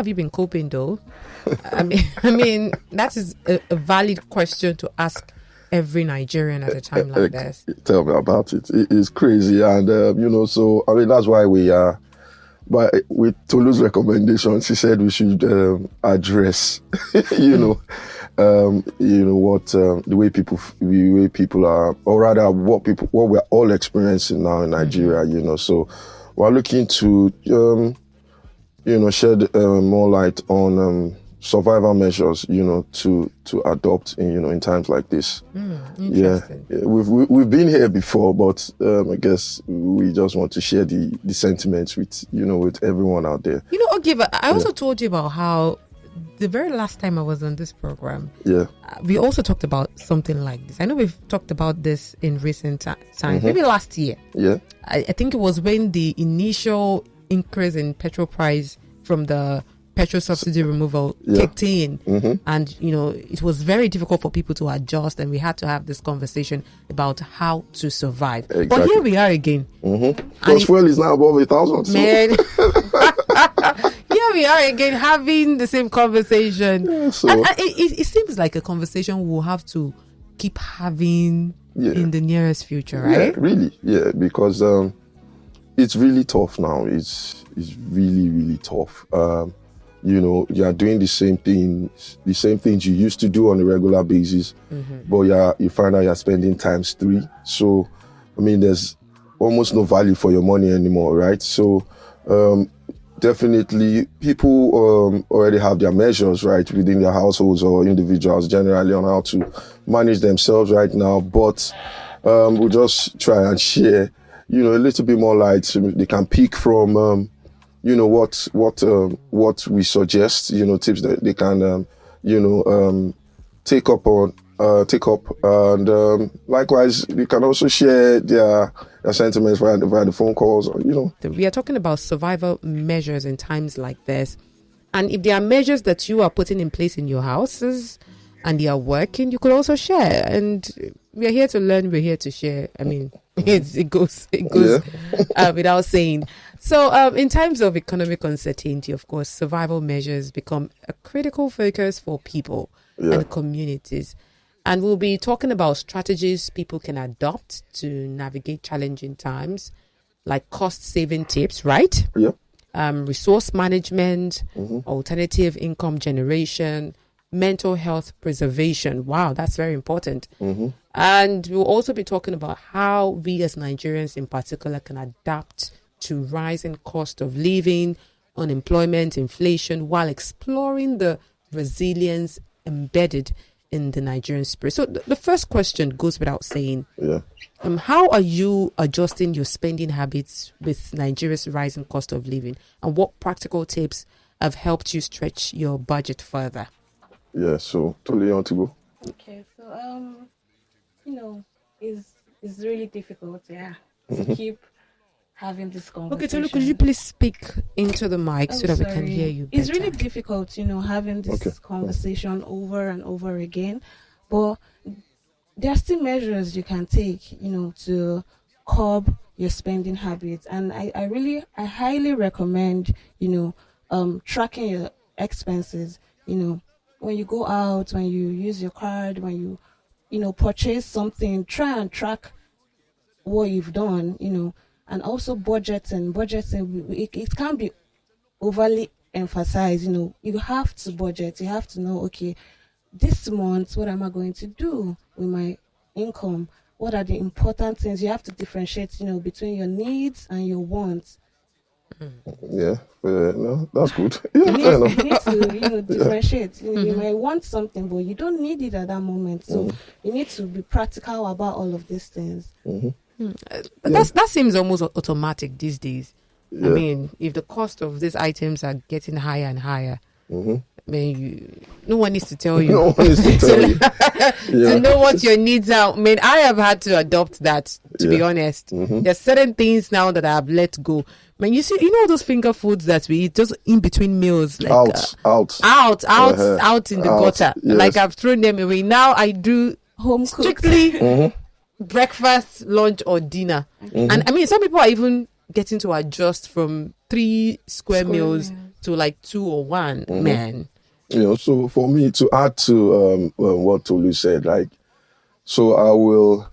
have you been coping though? I mean, that is a valid question to ask every Nigerian at a time like this. Tell me about it. It's crazy, and so I mean that's why we are. But with Tolu's recommendation, she said we should address, what the way people are, or rather what we're all experiencing now in Nigeria. So we're looking to shed more light on survival measures, to adopt in times like this. Interesting. Yeah, we've been here before, but I guess we just want to share the sentiments with with everyone out there. Ogiva, I also told you about how the very last time I was on this program, we also talked about something like this. I know we've talked about this in recent times, maybe last year. Yeah, I think it was when the initial increase in petrol price from the petrol subsidy removal kicked in, and it was very difficult for people to adjust, and we had to have this conversation about how to survive. Exactly. But here we are again. Because fuel is now above 1,000. Man, here we are again having the same conversation. And it seems like a conversation we'll have to keep having in the nearest future, right? Yeah, really. Yeah, because it's really tough now. It's really, really tough. You are doing the same things you used to do on a regular basis, but you find out you're spending times 3. So, I mean, there's almost no value for your money anymore, right? So, definitely people already have their measures, right, within their households or individuals generally on how to manage themselves right now. But we'll just try and share, a little bit more light so they can pick from what we suggest, tips that they can, take up, and likewise, you can also share their sentiments via the phone calls, We are talking about survival measures in times like this, and if there are measures that you are putting in place in your houses and they are working, you could also share. And we are here to learn. We're here to share. I mean, it goes without saying. So in times of economic uncertainty, of course, survival measures become a critical focus for people and communities. And we'll be talking about strategies people can adopt to navigate challenging times, like cost-saving tips, right? Yeah. Resource management, alternative income generation, mental health preservation. Wow, that's very important. And we'll also be talking about how we as Nigerians in particular can adapt to rising cost of living, unemployment, inflation, while exploring the resilience embedded in the Nigerian spirit. So the first question goes without saying. How are you adjusting your spending habits with Nigeria's rising cost of living? And what practical tips have helped you stretch your budget further? Yeah, so totally on to go. Okay, so it's really difficult, to keep having this conversation. Okay, Tolu, could you please speak into the mic so that we can hear you better? It's really difficult, having this conversation over and over again, but there are still measures you can take, to curb your spending habits. And I highly recommend, tracking your expenses, when you go out, when you use your card, when you purchase something, try and track what you've done, and also budgeting, it can't be overly emphasized, you have to budget, you have to know, okay, this month, what am I going to do with my income? What are the important things? You have to differentiate, between your needs and your wants. Yeah, no, that's good. Yeah, you need to, differentiate. You might want something, but you don't need it at that moment. So you need to be practical about all of these things. That seems almost automatic these days. I mean, if the cost of these items are getting higher and higher, I mean, no one needs to tell you. No one needs to tell you. To know what your needs are. I mean, I have had to adopt that, to be honest. There's certain things now that I have let go. I mean, you see, those finger foods that we eat just in between meals, like out in the gutter. Yes. Like I've thrown them away. Now I do home strictly breakfast, lunch, or dinner. And I mean, some people are even getting to adjust from 3 square meals to like 2 or 1 men. You know, so for me to add to what Tolu said, like, so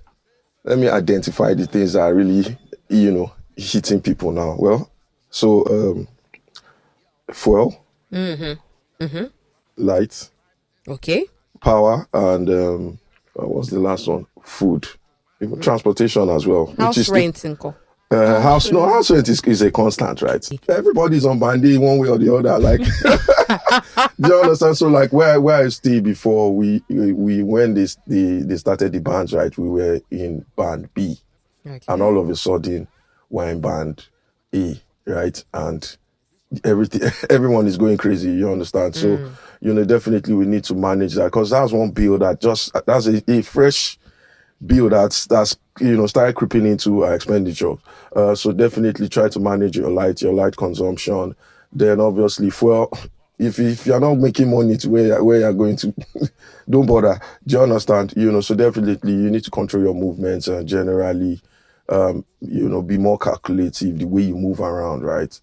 let me identify the things that are really, you know, hitting people now. Well, so fuel, light, Okay. power, and what was the last one? Food, even transportation as well. House rent, Inko. House rent is a constant, right? Everybody's on bandy one way or the other. Like, do you understand? So, like, where I stay before we when they started the bands, right? We were in band B, and all of a sudden we're in band A, right? And everyone is going crazy. You understand? So, you know, definitely we need to manage that, because that's one bill that's a fresh bill that's you know, started creeping into our expenditure. So definitely try to manage your light consumption. Then obviously fuel. If you're not making money to where you're going to, don't bother. Do you understand? You know, so definitely you need to control your movements and generally, you know, be more calculative the way you move around, right?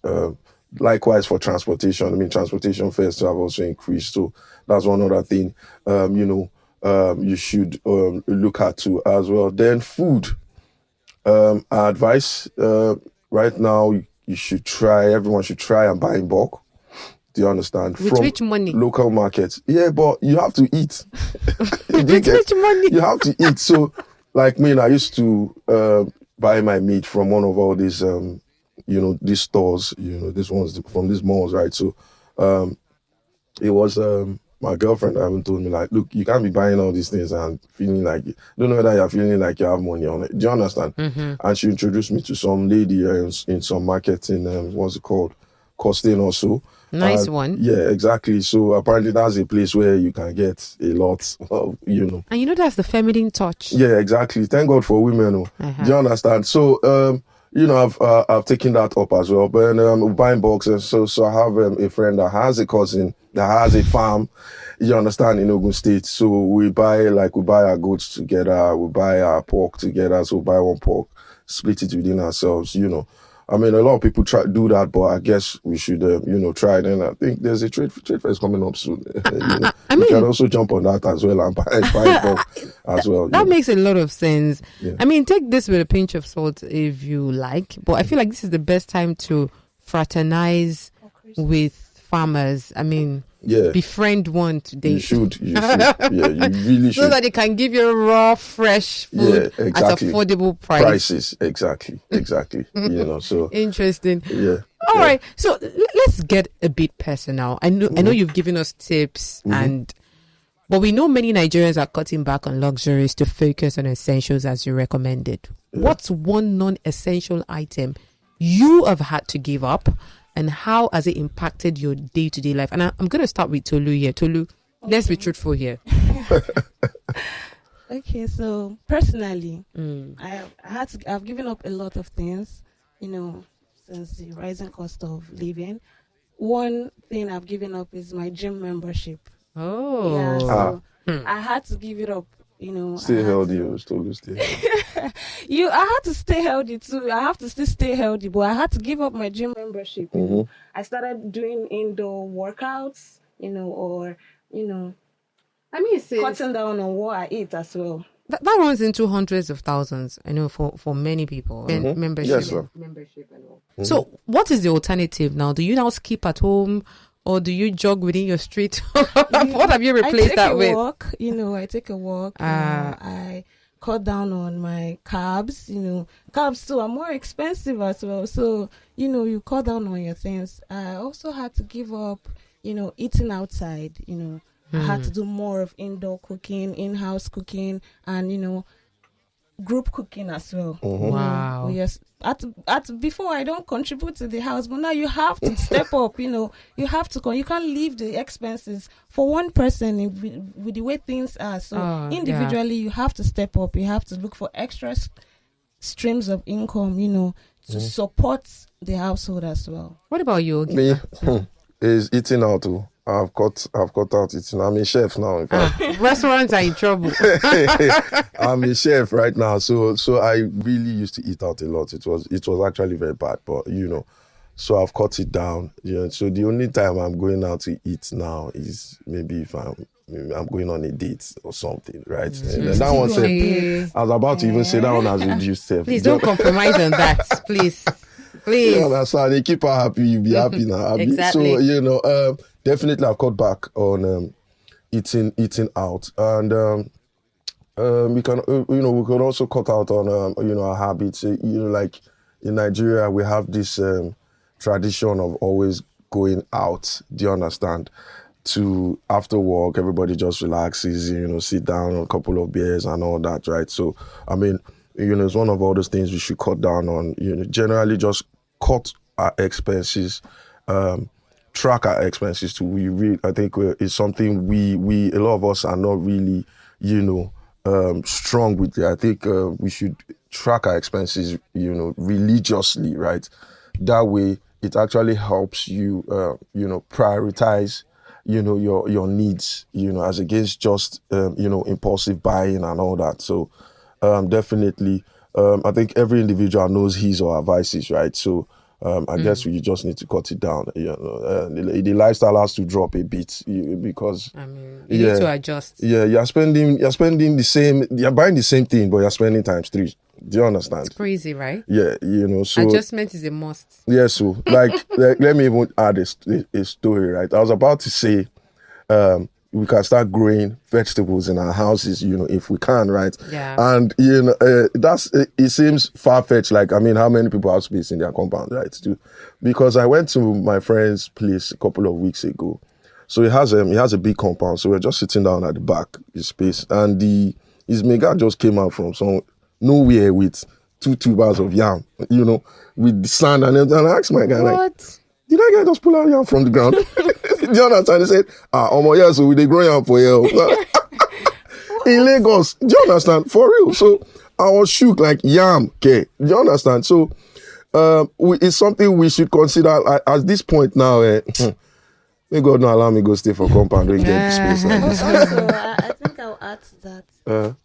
Likewise for transportation. I mean, transportation fares have also increased. So that's one other thing, you know, you should look at too as well. Then food, advice right now, everyone should try and buy in bulk. Do you understand? With which money? Local markets. Yeah, but you have to eat. With which money? You have to eat. So, like me, I used to buy my meat from one of all these, you know, these stores, you know, these ones from these malls, right? So, it was my girlfriend even told me, like, look, you can't be buying all these things and feeling like, don't know whether you're feeling like you have money on it. Do you understand? And she introduced me to some lady in some market in, what's it called? Costain also. Nice one. Yeah, exactly. So apparently that's a place where you can get a lot of, you know. And you know, that's the feminine touch. Yeah, exactly. Thank God for women. Do you understand? So, you know, I've taken that up as well. But buying boxes. So I have a friend that has a cousin that has a farm. You understand, in Ogun State. So we buy our goats together. We buy our pork together. So we buy one pork, split it within ourselves. You know, I mean, a lot of people do that, but I guess we should, you know, try it. And I think there's a trade fair is coming up soon. You know, you can also jump on that as well and buy it as well. That makes a lot of sense. Yeah. I mean, take this with a pinch of salt if you like, but I feel like this is the best time to fraternize with farmers. I mean, befriend one today. You should. Yeah, you really should. So that they can give you raw, fresh food at affordable prices. Exactly. You know, so. Interesting. Yeah. All right. So let's get a bit personal. I know you've given us tips but we know many Nigerians are cutting back on luxuries to focus on essentials as you recommended. Yeah. What's one non-essential item you have had to give up? And how has it impacted your day-to-day life? And I'm going to start with Tolu here. Tolu, let's be truthful here. Okay, so personally, I've given up a lot of things, you know, since the rising cost of living. One thing I've given up is my gym membership. Oh. Yeah, so I had to give it up. You know, stay healthy. I had to stay healthy too. I have to still stay healthy, but I had to give up my gym membership. You know? I started doing indoor workouts, you know, or I mean, cutting down on what I eat as well. That runs into hundreds of thousands, I know, for many people. Membership, yes, sir. Membership and all. So, what is the alternative now? Do you now skip at home? Or do you jog within your street? What have you replaced that with? I take a walk. I cut down on my carbs. You know, carbs too are more expensive as well. So, you know, you cut down on your things. I also had to give up, you know, eating outside. You know, I had to do more of indoor cooking, in-house cooking, and, you know, group cooking as well. Wow. Yes. Before I don't contribute to the house, but now you have to step up. You know, you have to. You can't leave the expenses for one person with the way things are. So individually, you have to step up. You have to look for extra streams of income. You know, to support the household as well. What about you? Me is eating out too. I've got out eating. I'm a chef now. In fact. Restaurants are in trouble. I'm a chef right now, so I really used to eat out a lot. It was actually very bad, but you know, So I've cut it down. So the only time I'm going out to eat now is maybe if I'm going on a date or something, right? And then that one said, I was about to even say that one has reduced self. Please don't compromise on that, please. Yeah, that's how they keep her happy. You be happy now. Exactly. So definitely I've cut back on eating out, and we can we could also cut out on our habits. Like in Nigeria, we have this tradition of always going out. Do you understand? To after work, everybody just relaxes, sit down on a couple of beers and all that, right? So, I mean, it's one of all those things we should cut down on. Generally just cut our expenses, track our expenses too. I think it's something we a lot of us are not really, strong with it. I think we should track our expenses, religiously, right? That way, it actually helps you, prioritize, your needs, as against just, impulsive buying and all that. So, definitely, I think every individual knows his or her vices, right? So, I guess we just need to cut it down. The lifestyle has to drop a bit because you need to adjust. Yeah, you're spending the same, you're buying the same thing, but you're spending times 3. Do you understand? It's crazy, right? Yeah, so adjustment is a must. Yeah, so like let me even add a story, right? I was about to say, we can start growing vegetables in our houses, if we can, right? Yeah. And it seems far-fetched. Like, I mean, how many people have space in their compound, right? Because I went to my friend's place a couple of weeks ago. So he has a big compound. So we're just sitting down at the back, his space, and his mega just came out from nowhere with 2 tubers of yam, with the sand, and I asked my guy, what? Did that guy just pull out yam from the ground? Do you understand? He said, so they grow yam for you. In Lagos. Do you understand? For real. So I was shook, like, yam, okay. Do you understand? So it's something we should consider at this point now. May God not allow me go stay for compound and get space. Also, I think I'll add to that.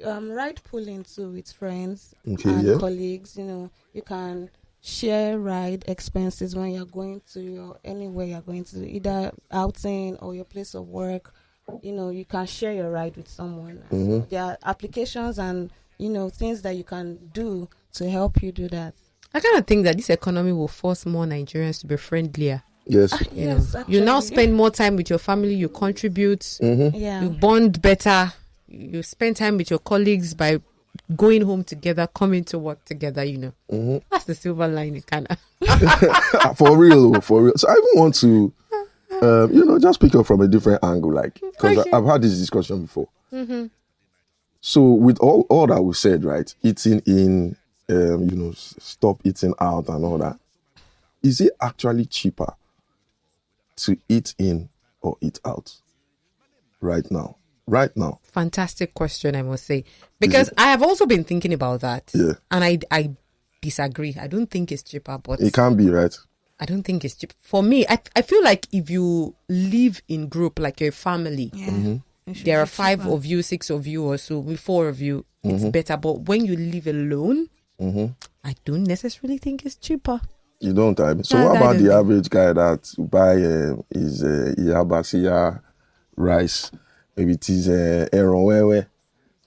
Ride pooling too with friends and colleagues. You can share ride expenses when you're going to anywhere you're going to, either outing or your place of work. You can share your ride with someone. So there are applications and things that you can do to help you do that. I kind of think that this economy will force more Nigerians to be friendlier. Yes. Yes. You now spend more time with your family. You contribute. Yeah. You bond better. You spend time with your colleagues by going home together, coming to work together. That's the silver lining, kind of. For real. So I even want to, just pick up from a different angle, like, because I've had this discussion before. So with all that we said, right, eating in, stop eating out and all that, is it actually cheaper to eat in or eat out right now? Fantastic question, I must say, because I have also been thinking about that. Yeah. And I disagree. I don't think it's cheaper, but it can be, right? I don't think it's cheap. For me, I feel like if you live in group, like your family, there are 5 of you, 6 of you, or so, with 4 of you, it's better. But when you live alone, I don't necessarily think it's cheaper. You don't, so what about the average guy that buy his Yabasiya rice? Maybe it is Eronwewe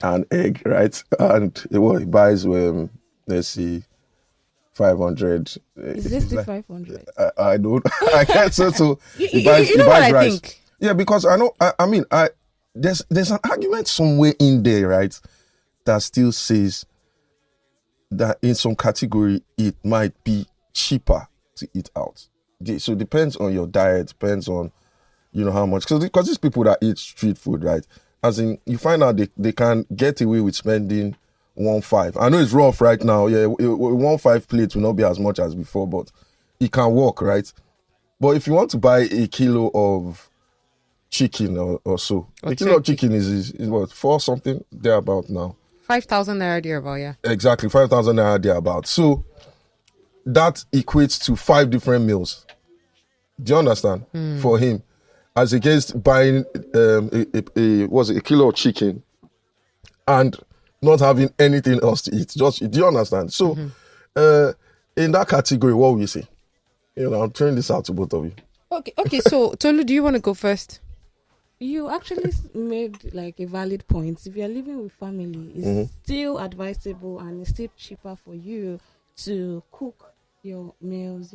and egg, right? And he buys, let's see, 500. Is this the 500? I don't. I guess so. So he buys rice. I think? Yeah, because I know. There's an argument somewhere in there, right, that still says that in some category it might be cheaper to eat out. So it depends on your diet, depends on how much, because these people that eat street food, right, as in you find out they can get away with spending 1.5. I know it's rough right now. Yeah, 1.5 plate will not be as much as before, but it can work, right? But if you want to buy a kilo of chicken or so, a kilo of chicken is what, 4 something thereabout now. 5,000 naira thereabout, yeah. Exactly, 5,000 naira thereabout. So that equates to 5 different meals. Do you understand? For him, as against buying a kilo of chicken and not having anything else to eat. Do you understand? So in that category, what will you say? I'm throwing this out to both of you. Okay. So Tolu, do you want to go first? You actually made like a valid point. If you're living with family, it's still advisable and it's still cheaper for you to cook your meals.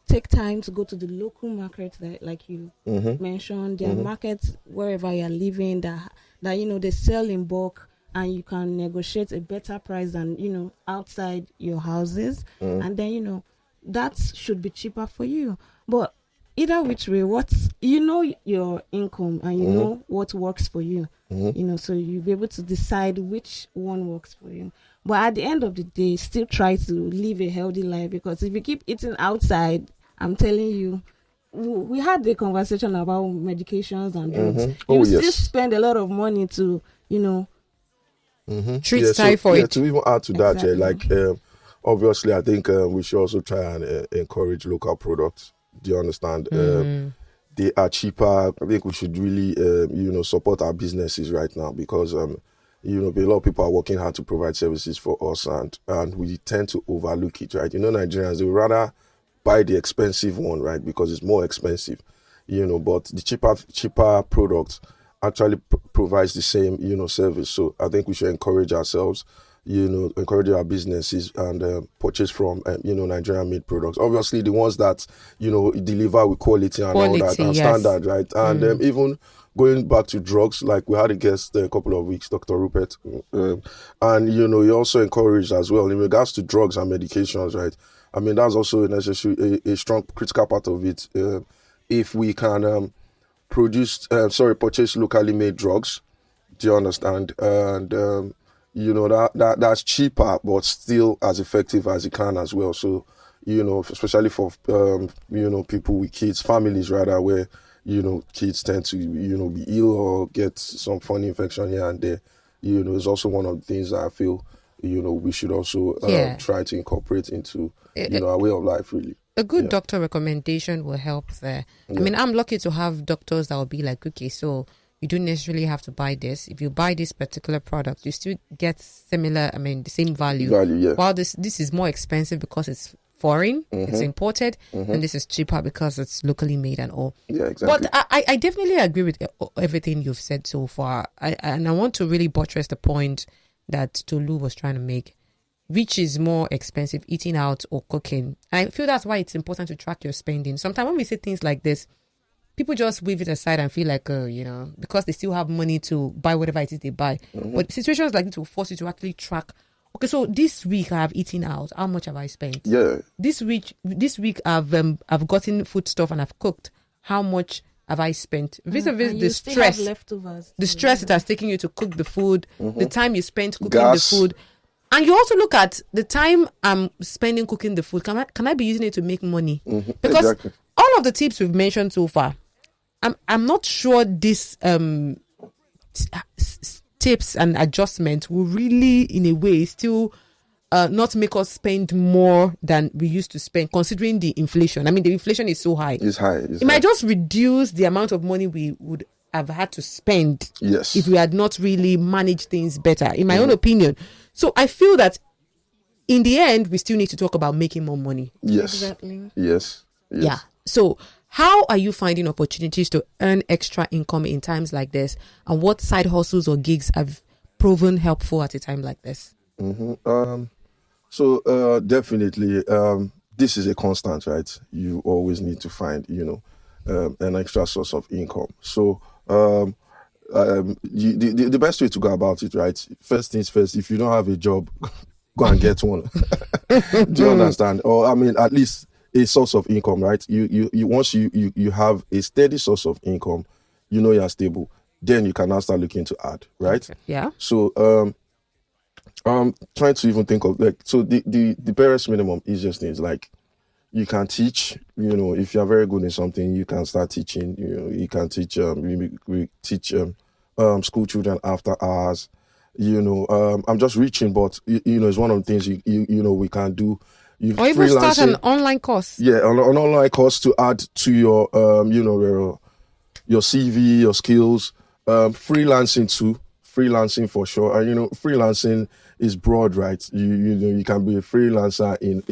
Take time to go to the local market that, like you mentioned, there are markets wherever you're living that they sell in bulk and you can negotiate a better price than outside your houses, and then that should be cheaper for you. But either which way, your income and you know what works for you, so you'll be able to decide which one works for you. But at the end of the day, still try to live a healthy life, because if you keep eating outside, I'm telling you, we had the conversation about medications and drugs. You still spend a lot of money to, treat typhoid. To even add to that, Exactly. Obviously, I think we should also try and encourage local products. Do you understand? They are cheaper. I think we should really, support our businesses right now, because, a lot of people are working hard to provide services for us, and we tend to overlook it, right? Nigerians, they would rather buy the expensive one, right? Because it's more expensive, but the cheaper product actually provides the same, service. So I think we should encourage ourselves, encourage our businesses and purchase from, Nigerian made products. Obviously, the ones that, deliver with quality and all that, and yes. standard, right? And even going back to drugs, like we had a guest a couple of weeks, Dr. Rupert, and, he also encouraged as well in regards to drugs and medications, right? I mean, that's also a strong critical part of it. If we can purchase locally made drugs, do you understand? And, that's cheaper, but still as effective as it can as well. So, especially for, people with kids, families rather, where, kids tend to, be ill or get some funny infection here and there, it's also one of the things that I feel, we should also try to incorporate into, our way of life, really. A good doctor recommendation will help there. I mean, I'm lucky to have doctors that will be like, okay, so you don't necessarily have to buy this. If you buy this particular product, you still get the same value. While this is more expensive because it's foreign, it's imported, and this is cheaper because it's locally made and all. Yeah, exactly. But I definitely agree with everything you've said so far. And I want to really buttress the point that Tolu was trying to make. Which is more expensive, eating out or cooking? I feel that's why it's important to track your spending. Sometimes when we say things like this, people just wave it aside and feel like, because they still have money to buy whatever it is they buy. But situations like this will force you to actually track. Okay, so this week I have eaten out. How much have I spent? Yeah. This week I've gotten food stuff and I've cooked. How much have I spent? Vis-a-vis the stress, the stress it has taken you to cook the food, the time you spent cooking the food. And you also look at the time I'm spending cooking the food. Can I be using it to make money? Because all of the tips we've mentioned so far, I'm not sure these tips and adjustments will really, in a way, still not make us spend more than we used to spend, considering the inflation. I mean, the inflation is so high. It's high. It might just reduce the amount of money we would have had to spend if we had not really managed things better, in my own opinion. So I feel that in the end, we still need to talk about making more money. Yes. Exactly. Yes. Yeah. So how are you finding opportunities to earn extra income in times like this? And what side hustles or gigs have proven helpful at a time like this? So definitely, this is a constant, right? You always need to find, an extra source of income. So the best way to go about it, right? First things first, if you don't have a job, go and get one. Do you understand? Or at least a source of income, right? You once you have a steady source of income, you're stable, then you can now start looking to add, right? Okay. Yeah. So trying to even think of the barest minimum easiest things, like you can teach, if you're very good in something, you can start teaching. You can teach we teach school children after hours. I'm just reaching, but it's one of the things we can do. Or even start an online course. Yeah, an online course to add to your your CV, your skills. Freelancing too. Freelancing for sure. And freelancing is broad, right? You can be a freelancer in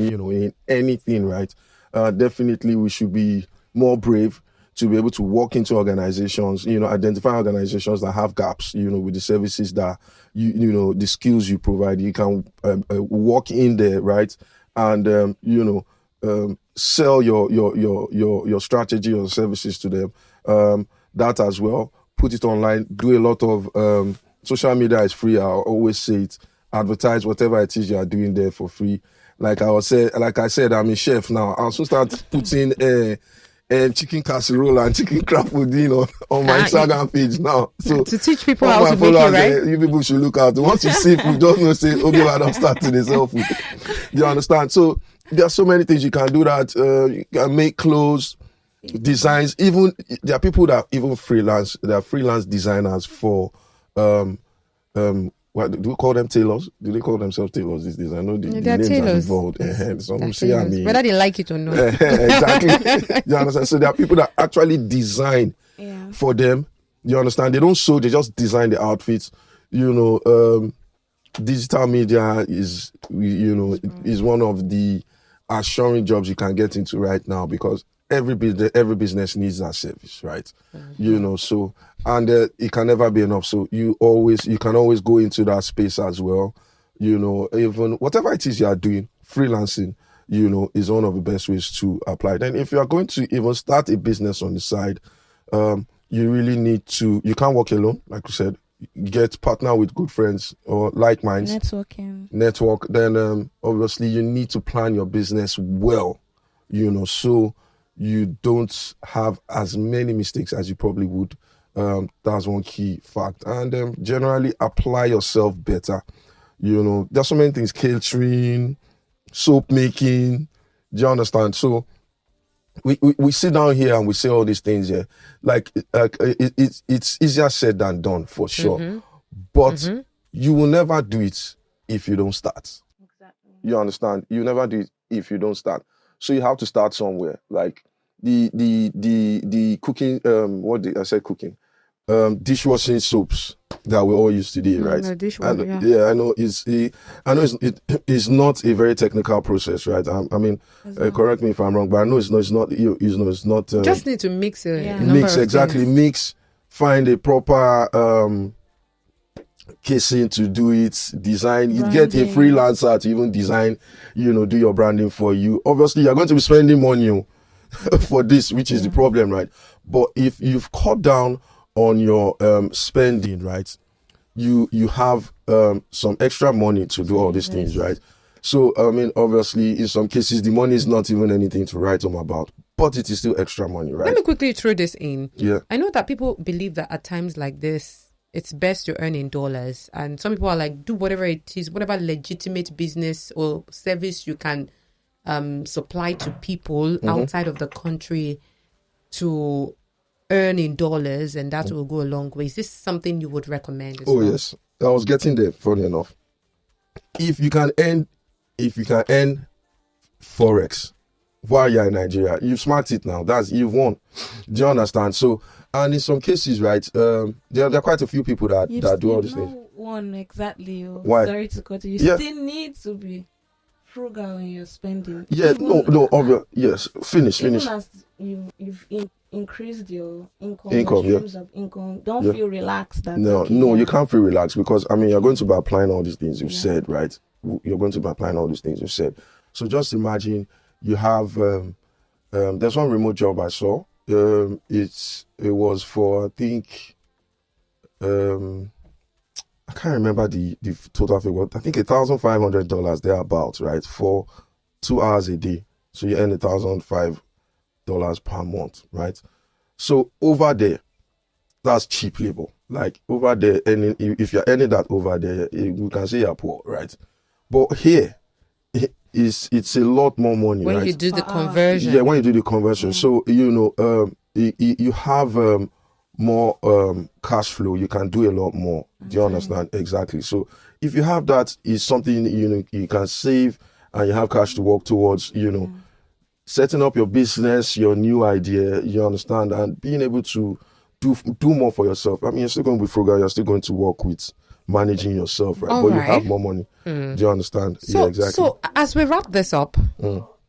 anything, right? definitely we should be more brave to be able to walk into organizations, identify organizations that have gaps, with the services that the skills you provide. You can walk in there, right, and sell your strategy or services to them. That as well. Put it online. Do a lot of social media is free. I always say it. Advertise whatever it is you are doing there for free. Like I said, I'm a chef now. I'll soon start putting chicken casserole and chicken crab pudding on my Instagram page now. So to teach people how to make it, right? You people should look out. Once you see food, just know say, okay, I don't start to sell food. You understand? So there are so many things you can do that. You can make clothes, designs. Even there are people that even freelance. There are freelance designers for what do we call them, tailors? Do they call themselves tailors these days? I know the names tailors. Are involved. Some say, I mean, whether they like it or not. Exactly. You understand? So there are people that actually design for them. You understand? They don't sew, they just design the outfits. Digital media is one of the assuring jobs you can get into right now, because every business needs that service, right? So, and it can never be enough. So you can always go into that space as well. Even whatever it is you are doing, freelancing, is one of the best ways to apply. Then if you are going to even start a business on the side, you really need to, you can't work alone, like you said. Get partner with good friends or like minds. Network. Then obviously you need to plan your business well, so you don't have as many mistakes as you probably would. That's one key fact. And generally apply yourself better. There's so many things: catering, soap making. Do you understand? So we sit down here and we say all these things here. It's easier said than done, for sure. Mm-hmm. But you will never do it if you don't start. Exactly. You understand? You never do it if you don't start. So you have to start somewhere. Like the cooking, cooking? Dishwashing soaps that we all used to do, right? I know it's not a very technical process, right? I mean, correct me if I'm wrong, but I know it's not. It's not. Just need to mix it. Mix. Find a proper casing to do it. Design. You get a freelancer to even design. Do your branding for you. Obviously, you're going to be spending money for this, which is the problem, right? But if you've cut down on your spending, right, you have some extra money to do all these things, right? So I mean, obviously, in some cases, the money is not even anything to write home about, but it is still extra money, right? Let me quickly throw this in. Yeah, I know that people believe that at times like this, it's best to earn in dollars, and some people are like, do whatever it is, whatever legitimate business or service you can supply to people outside of the country to earn in dollars, and that will go a long way. Is this something you would recommend as well? Yes, I was getting there, funny enough. If you can earn forex while you're in Nigeria, you've smacked it now. You've won. Do you understand? So, and in some cases, right, there are quite a few people that do all these things. One exactly. Why? Sorry to cut you. Still need to be frugal when you're spending. Yeah, obvious. Yes, finish. As you've increased your streams of income, don't feel relaxed. No, you can't feel relaxed, because I mean, you're going to be applying all these things you've said, right? You're going to be applying all these things you've said. So just imagine you have there's one remote job I saw. It was for, I think, I can't remember the total figure. I think $1,500 thereabouts, right? For 2 hours a day. So you earn $1,500 per month, right? So over there, that's cheap labor. Like over there, if you're earning that over there, you can say you're poor, right? But here, it's a lot more money, when right? you do the conversion. Yeah, when you do the conversion. So, you have more cash flow. You can do a lot more. Do you understand? Exactly. So if you have that, it's something, you can save, and you have cash to work towards, setting up your business, your new idea, you understand, and being able to do more for yourself. I mean, you're still going to be frugal. You're still going to work with managing yourself, right? You have more money. Do you understand? So, yeah, exactly. So as we wrap this up,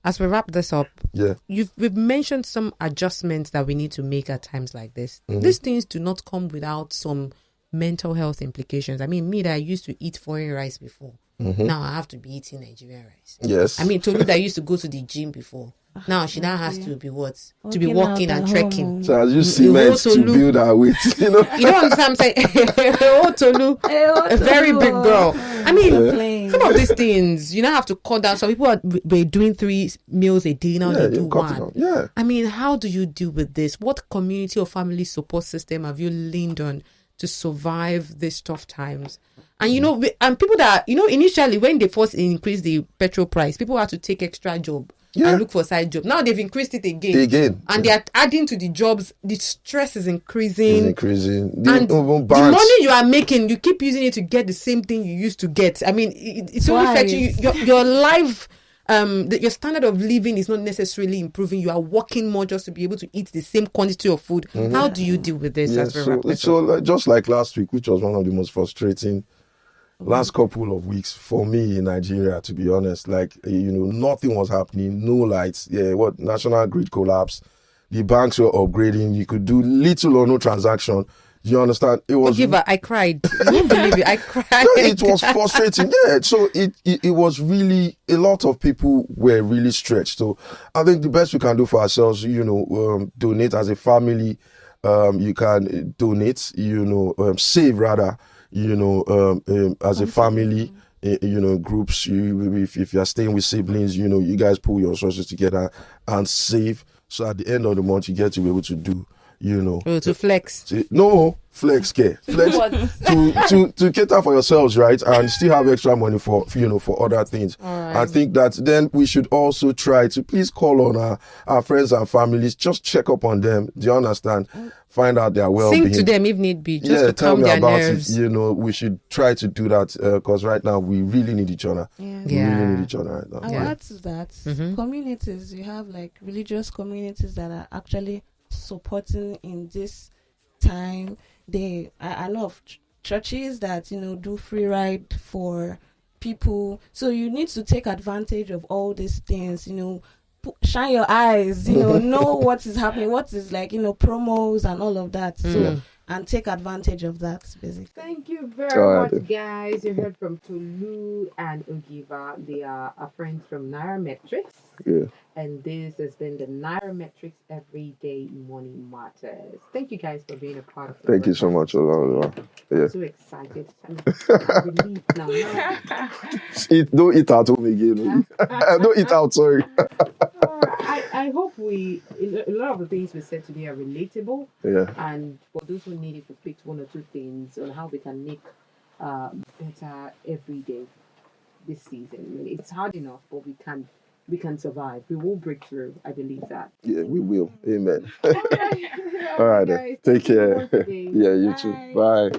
as we wrap this up, Yeah. we've mentioned some adjustments that we need to make at times like this. These things do not come without some mental health implications. I mean, me that I used to eat foreign rice before, now I have to be eating Nigerian rice. Yes. I mean, Tolu that used to go to the gym before, now she now has to be what? To be walking and trekking. So as you cement to build our weight, You know what I'm saying? Oh, Tolu, a very big girl. I mean, some of these things, you now have to cut down. Some people were doing 3 meals a day, now they do 1. Yeah. I mean, how do you deal with this? What community or family support system have you leaned on to survive these tough times? And you know, and people that, you know, initially when they first increased the petrol price, people had to take extra job and look for a side job. Now they've increased it again. And they are adding to the jobs. The stress is increasing. And the money you are making, you keep using it to get the same thing you used to get. I mean, it's only affecting your life. Your standard of living is not necessarily improving. You are working more just to be able to eat the same quantity of food. How do you deal with this? So just like last week, which was one of the most frustrating last couple of weeks for me in Nigeria, to be honest, like, you know, nothing was happening, no lights. National grid collapse. The banks were upgrading. You could do little or no transaction. You understand? It was. I cried. You won't believe it. I cried. It was frustrating. Yeah. So it was really, a lot of people were really stretched. So I think the best we can do for ourselves, you know, donate as a family. You can donate. You know, save rather. You know, as a family, you know, groups. If you are staying with siblings, you know, you guys pull your resources together and save. So at the end of the month, you get to be able to do, you know, to flex. Flex to cater for yourselves, right, and still have extra money for, you know, for other things. Right. I think that then we should also try to please call on our friends and families, just check up on them. Do you understand? Find out their well-being. Sing to them if need be, just to tell calm me their about nerves. it. You know, we should try to do that because right now we really need each other. We really need each other right now. I'll add to that. Communities, you have like religious communities that are actually supporting in this time. I know of churches that, you know, do free ride for people. So you need to take advantage of all these things, you know, shine your eyes, you know what is happening, what is, like, you know, promos and all of that. So, and take advantage of that, basically. Thank you very much, guys. You heard from Tolu and Ogiva. They are our friends from Nairametrics. Yeah. And this has been the Nairametrics Everyday Money Matters. Thank you guys for being a part of it. Thank you so much, Ola. Yeah. I'm so excited. I'm relieved now. Don't eat at home again. Don't eat out, sorry. I hope a lot of the things we said today are relatable. Yeah. And for those who need it, we picked 1 or 2 things on how we can make better every day this season. I mean, it's hard enough, but we can survive. We will break through. I believe that. Yeah, we will. Amen. All right. All right. Then. Take care. Take care. Yeah, you too. Bye.